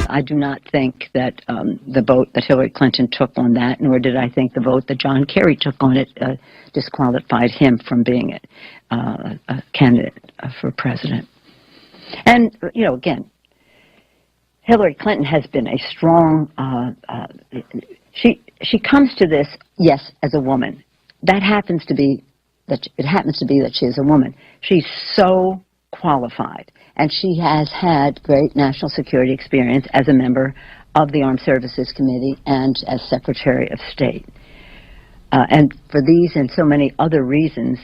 I do not think that the vote that Hillary Clinton took on that, nor did I think the vote that John Kerry took on it, disqualified him from being a candidate for president. And, you know, again, Hillary Clinton has been a strong, she comes to this, yes, as a woman. That happens to be, it happens to be that she is a woman. She's so qualified, and she has had great national security experience as a member of the Armed Services Committee and as Secretary of State. And for these and so many other reasons,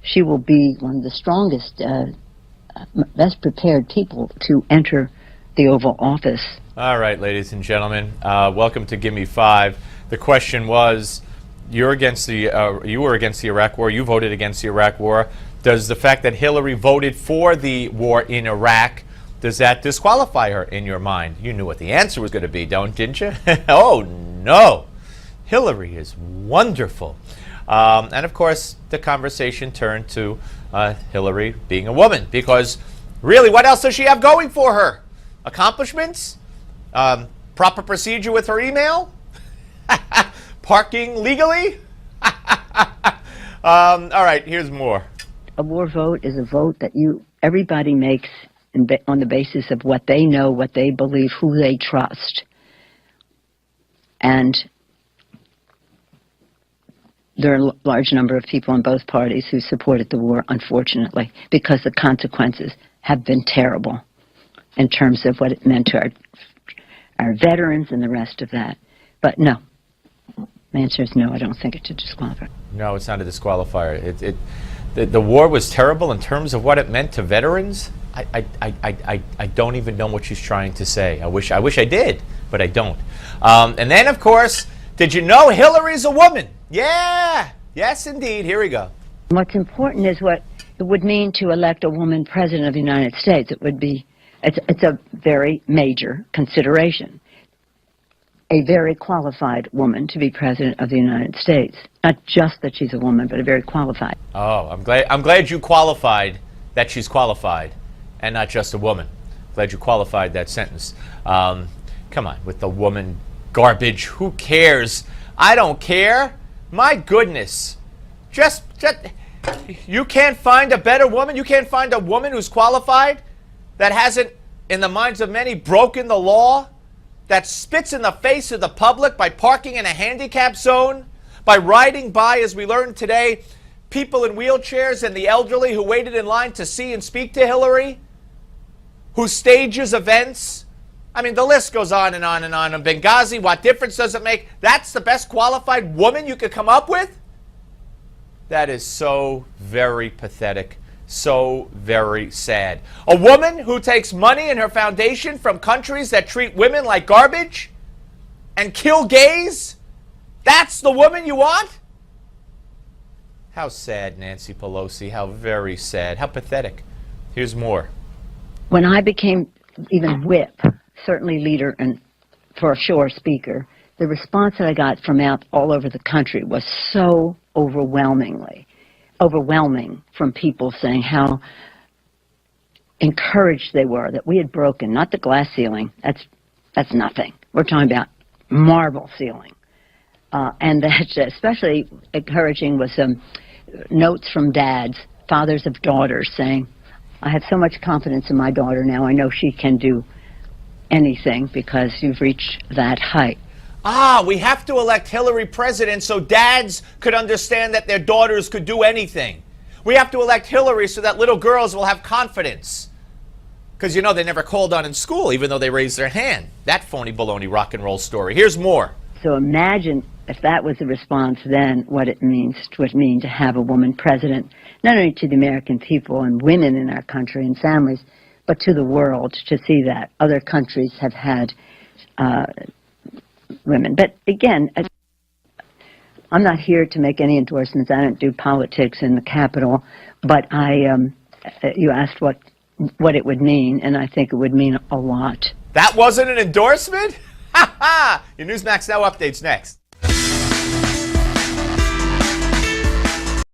she will be one of the strongest, best prepared people to enter the Oval Office. All right, ladies and gentlemen, welcome to Gimme 5. The question was, you were against the Iraq War. You voted against the Iraq War. Does the fact that Hillary voted for the war in Iraq, does that disqualify her in your mind? You knew what the answer was going to be, didn't you? Oh, no. Hillary is wonderful. And, of course, the conversation turned to Hillary being a woman, because really, what else does she have going for her? Accomplishments? Proper procedure with her email? Parking legally? All right, here's more. A war vote is a vote that everybody makes on the basis of what they know, what they believe, who they trust. And there are a large number of people in both parties who supported the war, unfortunately, because the consequences have been terrible in terms of what it meant to our veterans and the rest of that. But no. The answer is no, I don't think it's a disqualifier. No, it's not a disqualifier. The war was terrible in terms of what it meant to veterans. I don't even know what she's trying to say. I wish I did, but I don't. And then, of course, did you know Hillary's a woman? Yeah, yes, indeed. Here we go. What's important is what it would mean to elect a woman president of the United States. It's a very major consideration. A very qualified woman to be president of the United States. Not just that she's a woman, but a very qualified. Oh, I'm glad you qualified that she's qualified and not just a woman. Glad you qualified that sentence. Come on, with the woman garbage. Who cares? I don't care. My goodness. Just you can't find a better woman? You can't find a woman who's qualified, that hasn't, in the minds of many, broken the law, that spits in the face of the public by parking in a handicap zone, by riding by, as we learned today, people in wheelchairs and the elderly who waited in line to see and speak to Hillary, who stages events. I mean, the list goes on and on and on. In Benghazi, what difference does it make? That's the best qualified woman you could come up with? That is so very pathetic. So very sad. A woman who takes money in her foundation from countries that treat women like garbage and kill gays? That's the woman you want? How sad, Nancy Pelosi. How very sad. How pathetic. Here's more. When I became even whip, certainly leader and for sure speaker, the response that I got from out all over the country was so overwhelming from people saying how encouraged they were that we had broken, not the glass ceiling, that's nothing. We're talking about marble ceiling. And that especially encouraging was some notes from dads, fathers of daughters, saying, I have so much confidence in my daughter now, I know she can do anything because you've reached that height. We have to elect Hillary president so dads could understand that their daughters could do anything. We have to elect Hillary so that little girls will have confidence. Because, you know, they never called on in school, even though they raised their hand. That phony baloney rock and roll story. Here's more. So imagine if that was the response then, what it means to have a woman president, not only to the American people and women in our country and families, but to the world, to see that other countries have had women. But again, I'm not here to make any endorsements. I don't do politics in the Capitol. But you asked what it would mean, and I think it would mean a lot. That wasn't an endorsement? Ha ha! Your Newsmax Now updates next.